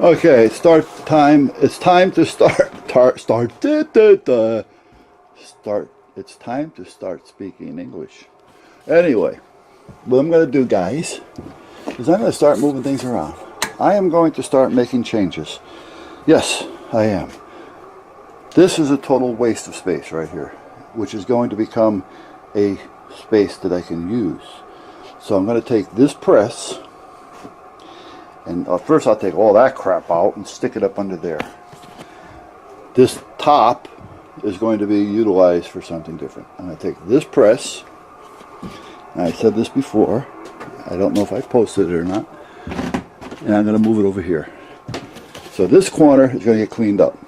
Okay, start time. It's time to start. Start. Start. It's time to start speaking English. Anyway, what I'm going to do, guys, is I'm going to start moving things around. I am going to start making changes. Yes, I am. This is a total waste of space right here, which is going to become a space that I can use. So I'm going to take this press, and first I'll take all that crap out and stick it up under there. This top is going to be utilized for something different. I'm going to take this press, and I said this before, I don't know if I posted it or not, and I'm going to move it over here. So this corner is going to get cleaned up.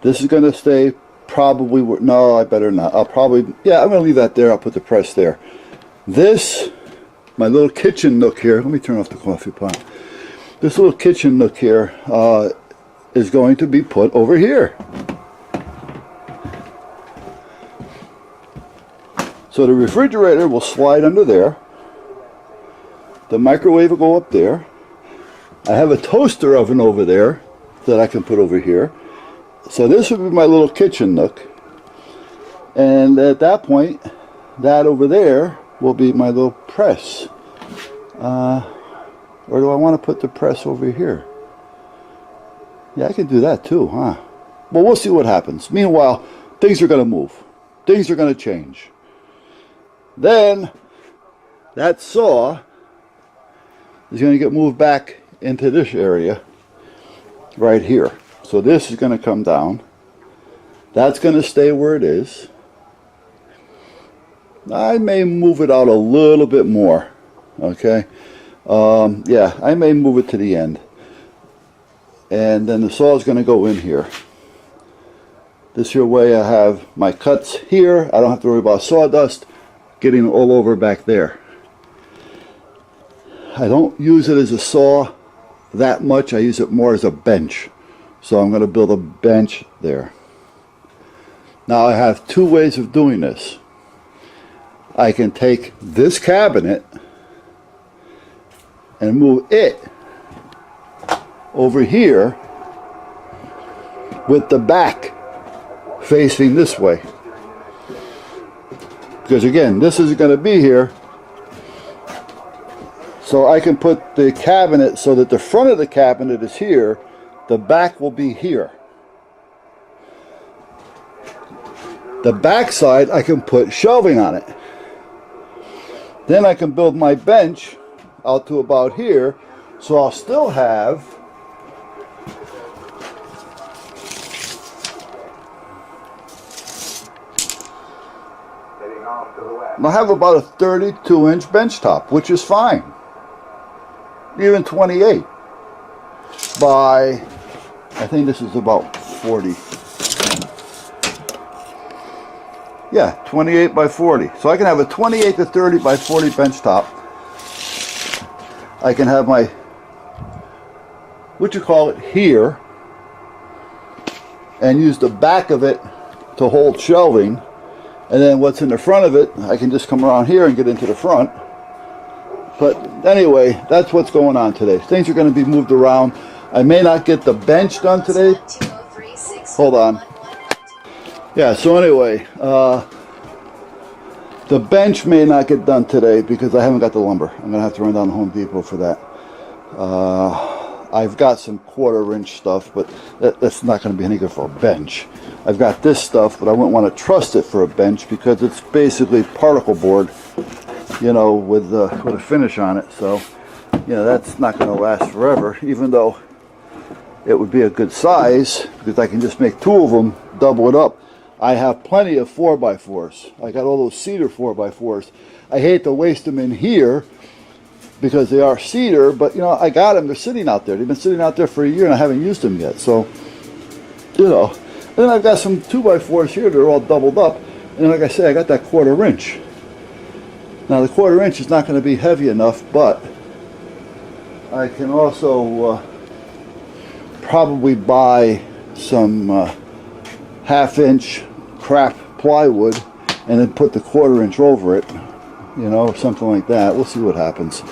This is going to stay probably, no, I better not. I'll probably, yeah, I'm going to leave that there. I'll put the press there. This, my little kitchen nook here, let me turn off the coffee pot. This little kitchen nook here is going to be put over here. So the refrigerator will slide under there. The microwave will go up there. I have a toaster oven over there that I can put over here. So this would be my little kitchen nook. And at that point, that over there will be my little press. Or do I want to put the press over here? Yeah, I can do that too, huh? Well, we'll see what happens. Meanwhile, things are going to move. Things are going to change. Then, that saw is going to get moved back into this area right here. So this is going to come down. That's going to stay where it is. I may move it out a little bit more. Okay. Yeah, I may move it to the end. And then the saw is going to go in here. This here way I have my cuts here. I don't have to worry about sawdust getting all over back there. I don't use it as a saw that much. I use it more as a bench. So I'm going to build a bench there. Now I have two ways of doing this. I can take this cabinet and move it over here with the back facing this way. Because again, this is going to be here. So I can put the cabinet so that the front of the cabinet is here. The back will be here. The back side, I can put shelving on it. Then I can build my bench out to about here. So I'll still have about a 32-inch bench top, which is fine. Even 28 by, I think this is about 40. Yeah, 28 by 40. So I can have a 28 to 30 by 40 bench top. I can have my, here, and use the back of it to hold shelving. And then what's in the front of it, I can just come around here and get into the front. But anyway, that's what's going on today. Things are going to be moved around. I may not get the bench done today. Hold on. Yeah, so anyway, the bench may not get done today because I haven't got the lumber. I'm going to have to run down to Home Depot for that. I've got some 1/4-inch stuff, but that's not going to be any good for a bench. I've got this stuff, but I wouldn't want to trust it for a bench because it's basically particle board, you know, with a finish on it. So, you know, that's not going to last forever, even though it would be a good size because I can just make two of them, double it up. I have plenty of 4x4s. I got all those cedar 4x4s. I hate to waste them in here because they are cedar, but you know, I got them. They're sitting out there. They've been sitting out there for a year and I haven't used them yet. So, you know, then I've got some 2x4s here. They're all doubled up. And like I say, I got that 1/4-inch. Now the 1/4-inch is not going to be heavy enough, but I can also probably buy some 1/2-inch crap plywood and then put the 1/4-inch over it, you know, something like that. We'll see what happens.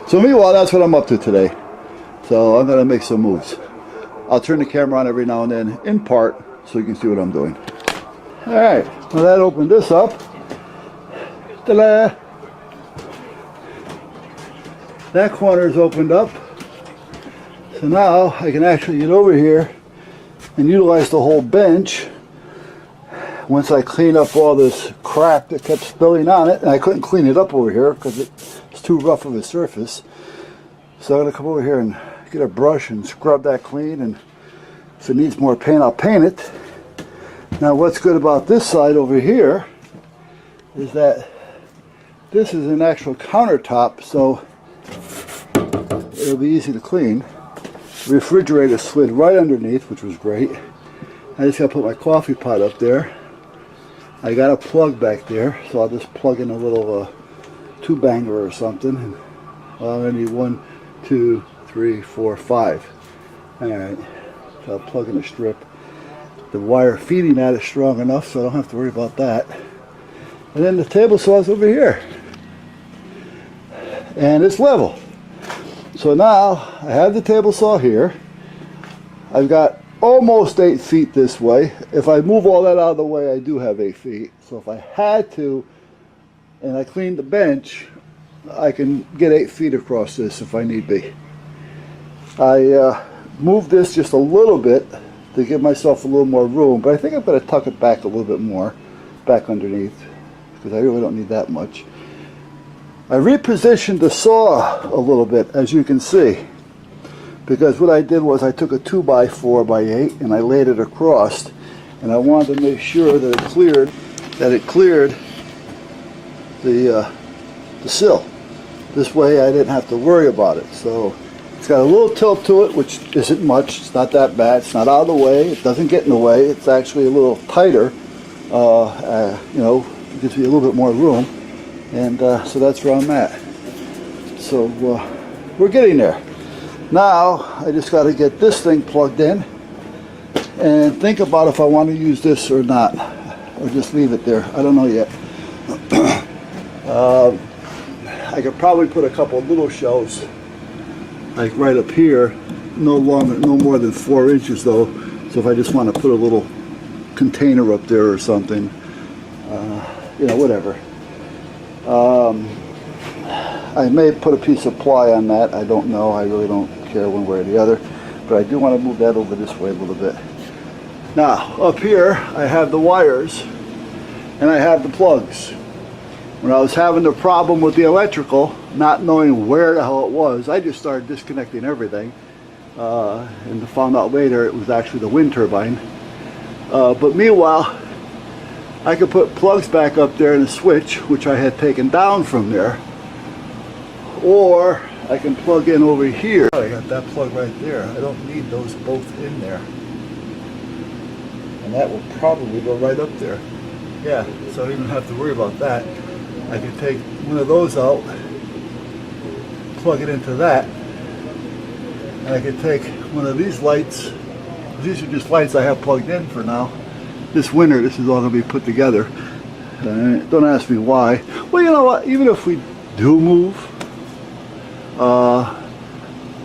So meanwhile, that's what I'm up to today. So I'm going to make some moves. I'll turn the camera on every now and then, in part, so you can see what I'm doing. Alright, well that opened this up. Ta-da! That corner's opened up. So now I can actually get over here and utilize the whole bench once I clean up all this crap that kept spilling on it. And I couldn't clean it up over here because it's too rough of a surface. So I'm going to come over here and get a brush and scrub that clean, and if it needs more paint, I'll paint it. Now what's good about this side over here is that this is an actual countertop, so it'll be easy to clean. The refrigerator slid right underneath, which was great. I just got to put my coffee pot up there. I got a plug back there, so I'll just plug in a little tube banger or something. Well, I need 1, 2, 3, 4, 5. Alright, so I'll plug in a strip. The wire feeding that is strong enough, so I don't have to worry about that. And then the table saw is over here. And it's level. So now I have the table saw here. I've got almost 8 feet this way. If I move all that out of the way, I do have 8 feet. So if I had to, and I cleaned the bench, I can get 8 feet across this if I need be. I moved this just a little bit to give myself a little more room, but I think I'm going to tuck it back a little bit more, back underneath, because I really don't need that much. I repositioned the saw a little bit, as you can see, because what I did was I took a 2x4x8 and I laid it across, and I wanted to make sure that it cleared the sill. This way I didn't have to worry about it. So it's got a little tilt to it, which isn't much. It's not that bad. It's not out of the way. It doesn't get in the way. It's actually a little tighter. You know, it gives me a little bit more room. And so that's where I'm at. So we're getting there. Now I just got to get this thing plugged in and think about if I want to use this or not, or just leave it there. I don't know yet. I could probably put a couple of little shelves, like right up here, no more than 4 inches though. So if I just want to put a little container up there or something, you know, whatever. I may put a piece of ply on that. I don't know. I really don't care one way or the other. But I do want to move that over this way a little bit. Now, up here, I have the wires and I have the plugs. When I was having the problem with the electrical, not knowing where the hell it was, I just started disconnecting everything. And found out later it was actually the wind turbine. But meanwhile, I could put plugs back up there in a switch, which I had taken down from there. Or I can plug in over here. I got that plug right there. I don't need those both in there. And that will probably go right up there. Yeah, so I don't even have to worry about that. I can take one of those out, plug it into that, and I can take one of these lights. These are just lights I have plugged in for now. This winter, this is all going to be put together. Don't ask me why. Well, you know what? Even if we do move,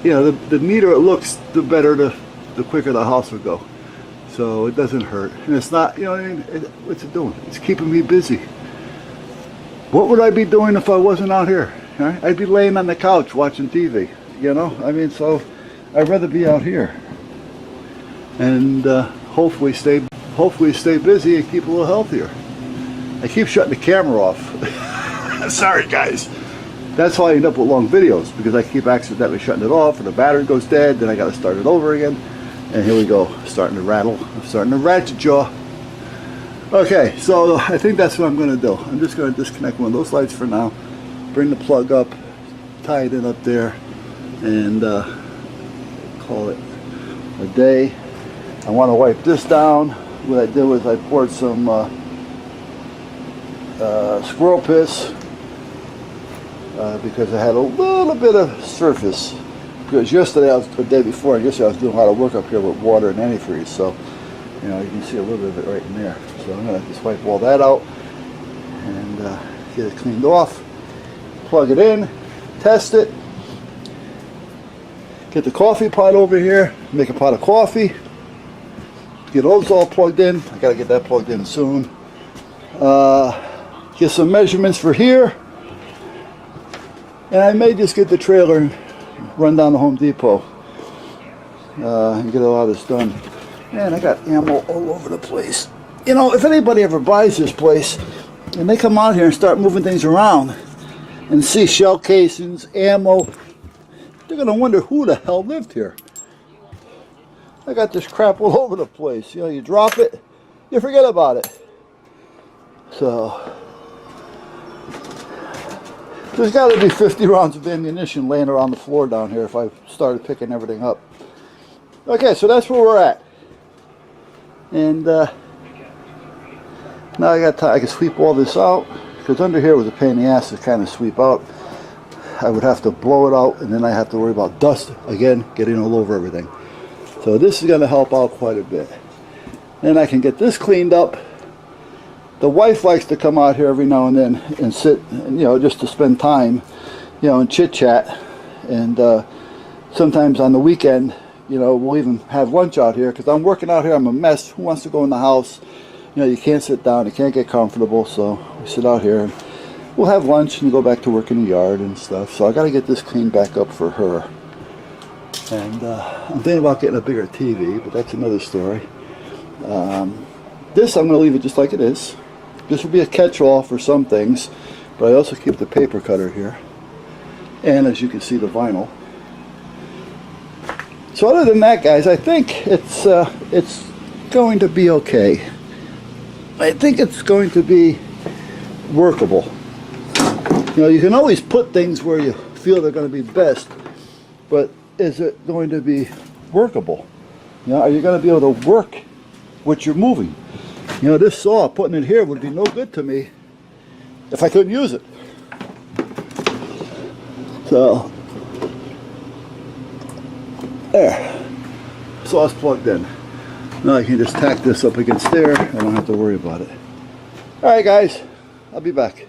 you know, the neater it looks, the better, the quicker the house will go. So it doesn't hurt, and it's not, you know what I mean? What's it doing? It's keeping me busy. What would I be doing if I wasn't out here? Right? I'd be laying on the couch watching TV. You know, I mean, so I'd rather be out here, and hopefully stay busy and keep a little healthier. I keep shutting the camera off. Sorry, guys. That's how I end up with long videos, because I keep accidentally shutting it off, and the battery goes dead. Then I got to start it over again. And here we go, starting to rattle. I'm starting to ratchet jaw. Okay, so I think that's what I'm going to do. I'm just going to disconnect one of those lights for now, bring the plug up, tie it in up there, and call it a day. I want to wipe this down. What I did was I poured some squirrel piss because I had a little bit of surface. Because yesterday, the day before, yesterday I was doing a lot of work up here with water and antifreeze, so you know, you can see a little bit of it right in there. So I'm going to just wipe all that out and get it cleaned off, plug it in, test it, Get the coffee pot over here, make a pot of coffee. Get those all plugged in. I gotta get that plugged in soon. Get some measurements for here. And I may just get the trailer and run down to Home Depot and get a lot of this done. Man, I got ammo all over the place. You know, if anybody ever buys this place and they come out here and start moving things around and see shell casings, ammo, they're gonna wonder who the hell lived here. I got this crap all over the place. You know, you drop it, you forget about it. So there's got to be 50 rounds of ammunition laying around the floor down here if I started picking everything up. Okay, so that's where we're at. And now I can sweep all this out, because under here was a pain in the ass to kind of sweep out. I would have to blow it out, and then I have to worry about dust again getting all over everything. So this is going to help out quite a bit. Then I can get this cleaned up. The wife likes to come out here every now and then and sit, you know, just to spend time, you know, and chit chat. And sometimes on the weekend, you know, we'll even have lunch out here, because I'm working out here. I'm a mess. Who wants to go in the house? You know, you can't sit down, you can't get comfortable, so we sit out here and we'll have lunch and go back to work in the yard and stuff. So I got to get this cleaned back up for her. And I'm thinking about getting a bigger TV, but that's another story. This I'm going to leave it just like it is. This will be a catch-all for some things, but I also keep the paper cutter here. And as you can see, the vinyl. So other than that, guys, I think it's going to be okay. I think it's going to be workable. You know, you can always put things where you feel they're going to be best, but is it going to be workable? You know, are you going to be able to work what you're moving? You know, this saw, putting it here would be no good to me if I couldn't use it. So, there. Saw's plugged in. Now I can just tack this up against there. I don't have to worry about it. Alright guys, I'll be back.